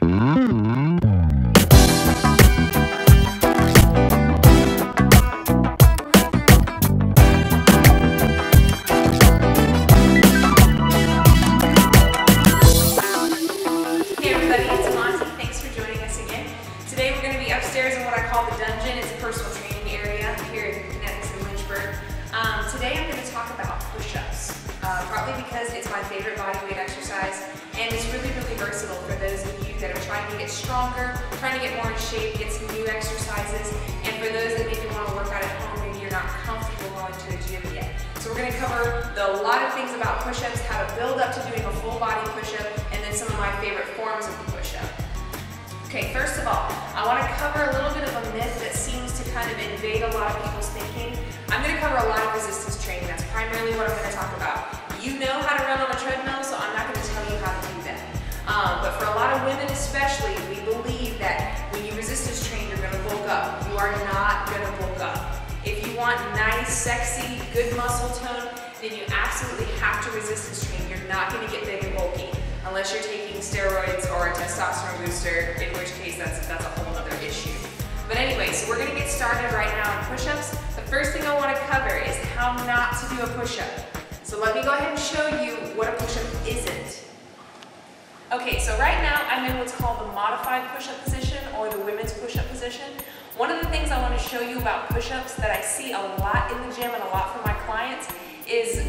everybody, it's Monte. Thanks for joining us again. Today we're going to be upstairs in what I call the dungeon. It's a personal training area here in Connecticut and Lynchburg. Today I'm going to talk about push-ups, partly because it's my favorite bodyweight exercise, and it's really, really versatile for those of you that are trying to get stronger, trying to get more in shape, get some new exercises, and for those that maybe want to work out at home, maybe you're not comfortable going to a gym yet. So we're going to cover a lot of things about push-ups, how to build up to doing a full body push-up, and then some of my favorite forms of the push-up. Okay, first of all, I want to cover a little bit of a myth that seems to kind of invade a lot of people's thinking. I'm going to cover a lot of resistance training. That's primarily what I'm going to talk about. You know how to run on a treadmill, so I'm not going to tell you how to do that. But for a lot of women especially, we believe that when you resistance train, you're going to bulk up. You are not going to bulk up. If you want nice, sexy, good muscle tone, then you absolutely have to resistance train. You're not going to get big and bulky unless you're taking steroids or a testosterone booster, in which case that's a whole other issue. But anyway, so we're going to get started right now on push-ups. The first thing I want to cover is how not to do a push-up. So let me go ahead and show you what a push-up isn't. Okay, so right now I'm in what's called the modified push-up position or the women's push-up position. One of the things I want to show you about push-ups that I see a lot in the gym and a lot from my clients is,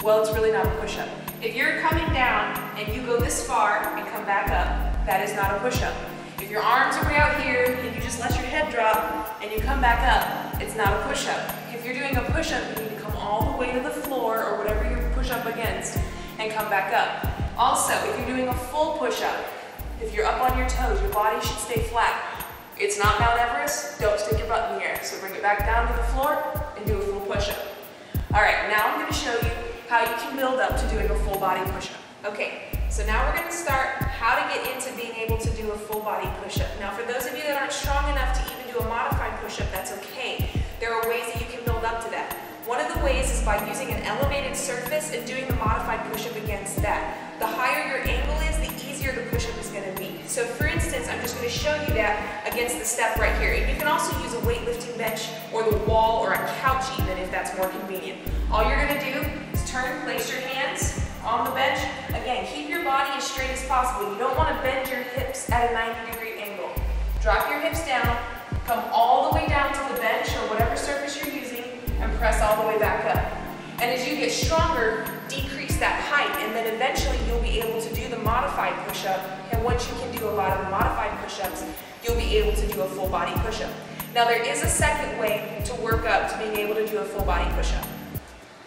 well, it's really not a push-up. If you're coming down and you go this far and come back up, that is not a push-up. If your arms are way out here and you just let your head drop and you come back up, it's not a push-up. If you're doing a push-up, you need to come all the way to the floor or whatever you push up against and come back up. Also, if you're doing a full push-up, if you're up on your toes, your body should stay flat. It's not Mount Everest, don't stick your butt in the air. So bring it back down to the floor and do a full push-up. All right, now I'm going to show you how you can build up to doing a full body push-up. Okay, so now we're going to start how to get into being able to do a full body push-up. Now for those of you that aren't strong enough to even do a modified push-up, that's okay. There are ways that you can build up to that. One of the ways is by using an elevated surface and doing the modified push-up against that. The higher your angle is, the easier the push-up is going to be. So for instance, I'm just going to show you that against the step right here. And you can also use a weightlifting bench or the wall or a couch even if that's more convenient. All you're going to do is turn, place your hands on the bench. Again, keep your body as straight as possible. You don't want to bend your hips at a 90-degree angle. Drop your hips down, come all the way down to the bench or whatever surface you're using, and press all the way back up. And as you get stronger, decrease that height, and then eventually you'll be able to do the modified push-up. And once you can do a lot of the modified push-ups, you'll be able to do a full body push-up. Now there is a second way to work up to being able to do a full body push-up.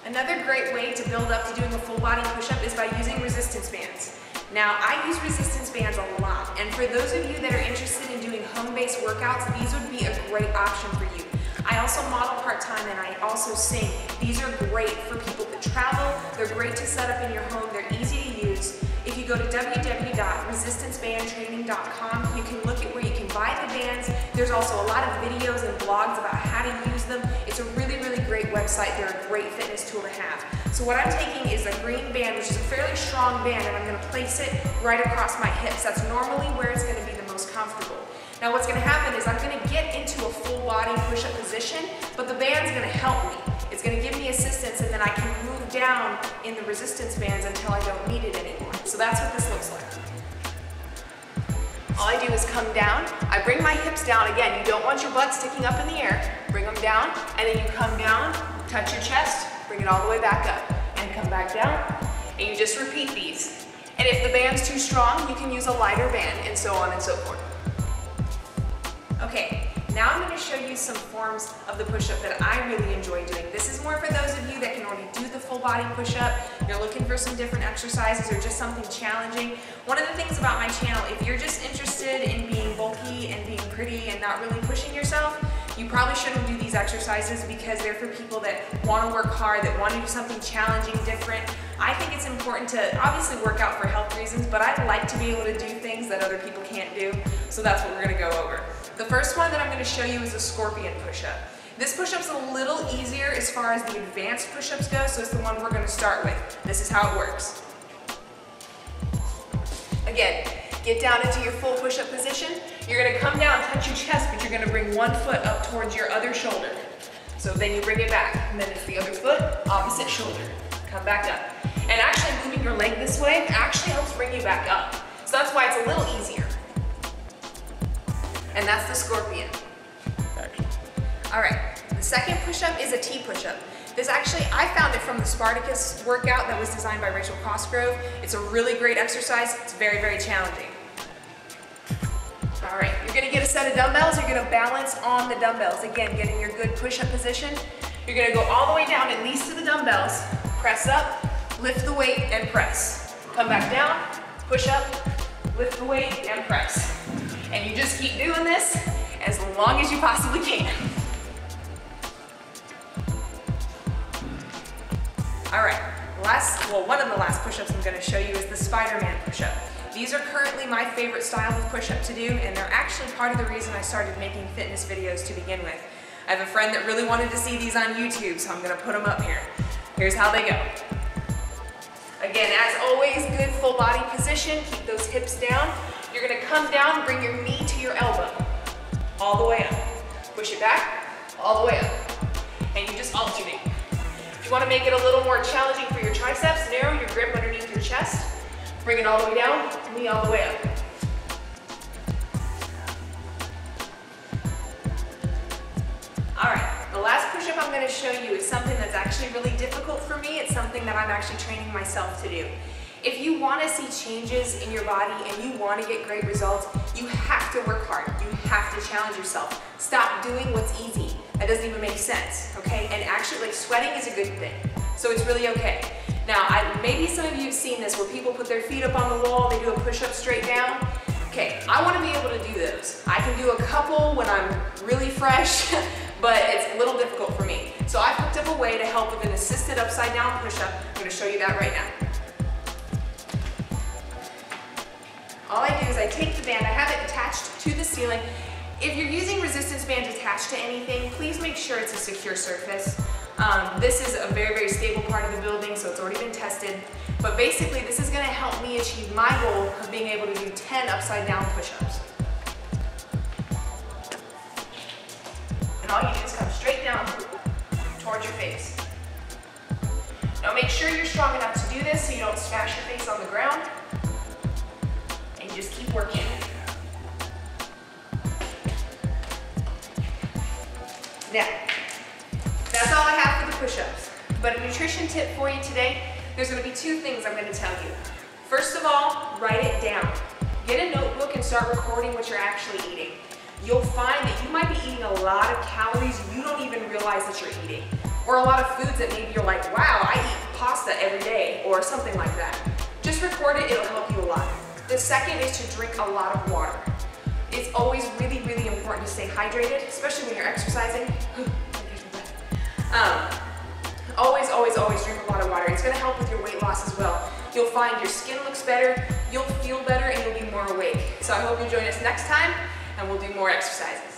Another great way to build up to doing a full body push-up is by using resistance bands. Now I use resistance bands a lot, and for those of you that are interested in doing home-based workouts, these would be a great option for you. I also model part-time and I also sing. These are great for people that travel. They're great to set up in your home. They're easy to use. If you go to www.resistancebandtraining.com, you can look at where you can buy the bands. There's also a lot of videos and blogs about how to use them. It's a really, really great website. They're a great fitness tool to have. So what I'm taking is a green band, which is a fairly strong band, and I'm going to place it right across my hips. That's normally where it's going to be the most comfortable. Now what's going to happen is I'm going to get into a full body push-up position, but the band's going to help me. It's going to give me assistance, and then I can move down in the resistance bands until I don't need it anymore. So that's what this looks like. All I do is come down, I bring my hips down. Again, you don't want your butt sticking up in the air. Bring them down, and then you come down, touch your chest, bring it all the way back up, and come back down, and you just repeat these. And if the band's too strong, you can use a lighter band, and so on and so forth. Okay, now I'm going to show you some forms of the push-up that I really enjoy doing. This is more for those of you that can already do the full body push-up, you're looking for some different exercises or just something challenging. One of the things about my channel, if you're just interested in being bulky and being pretty and not really pushing yourself, you probably shouldn't do these exercises because they're for people that want to work hard, that want to do something challenging, different. I think it's important to obviously work out for health reasons, but I like to be able to do things that other people can't do, so that's what we're going to go over. The first one that I'm going to show you is a scorpion push-up. This push-up's a little easier as far as the advanced push-ups go, so it's the one we're going to start with. This is how it works. Again, Get down into your full push-up position. You're gonna come down, touch your chest, but you're gonna bring one foot up towards your other shoulder. So then you bring it back, and then it's the other foot, opposite shoulder. Come back up. And actually moving your leg this way actually helps bring you back up. So that's why it's a little easier. And that's the scorpion. All right, the second push-up is a T push-up. This actually, I found it from the Spartacus workout that was designed by Rachel Cosgrove. It's a really great exercise. It's very, very challenging. All right, you're gonna get a set of dumbbells. You're gonna balance on the dumbbells. Again, getting your good push-up position. You're gonna go all the way down, at least to the dumbbells. Press up, lift the weight, and press. Come back down, push up, lift the weight, and press. And you just keep doing this as long as you possibly can. All right, one of the last push-ups I'm gonna show you is the Spider-Man push-up. These are currently my favorite style of push-up to do, and they're actually part of the reason I started making fitness videos to begin with. I have a friend that really wanted to see these on YouTube, so I'm gonna put them up here. Here's how they go. Again, as always, good full body position. Keep those hips down. You're gonna come down, bring your knee to your elbow. All the way up. Push it back, all the way up. And you just alternate. If you wanna make it a little more challenging for your triceps, narrow your grip underneath your chest. Bring it all the way down, knee all the way up. All right, the last push-up I'm gonna show you is something that's actually really difficult for me. It's something that I'm actually training myself to do. If you wanna see changes in your body and you wanna get great results, you have to work hard. You have to challenge yourself. Stop doing what's easy. That doesn't even make sense, okay? And actually, like, sweating is a good thing, so it's really okay. Now, maybe some of you have seen this where people put their feet up on the wall, they do a push-up straight down. Okay, I wanna be able to do those. I can do a couple when I'm really fresh, but it's a little difficult for me. So I've hooked up a way to help with an assisted upside down push-up. I'm gonna show you that right now. All I do is I take the band, I have it attached to the ceiling. If you're using resistance bands attached to anything, please make sure it's a secure surface. This is a very, very stable part of the building, so it's already been tested. But basically, this is gonna help me achieve my goal of being able to do 10 upside down push-ups. And all you do is come straight down towards your face. Now make sure you're strong enough to do this so you don't smash your face on the ground. And you just keep working. Now, that's all I have for the push-ups. But a nutrition tip for you today, there's gonna be two things I'm gonna tell you. First of all, write it down. Get a notebook and start recording what you're actually eating. You'll find that you might be eating a lot of calories you don't even realize that you're eating. Or a lot of foods that maybe you're like, wow, I eat pasta every day, or something like that. Just record it, it'll help you a lot. The second is to drink a lot of water. It's always really, really important to stay hydrated, especially when you're exercising. Always drink a lot of water. It's gonna help with your weight loss as well. You'll find your skin looks better, you'll feel better, and you'll be more awake. So I hope you join us next time, and we'll do more exercises.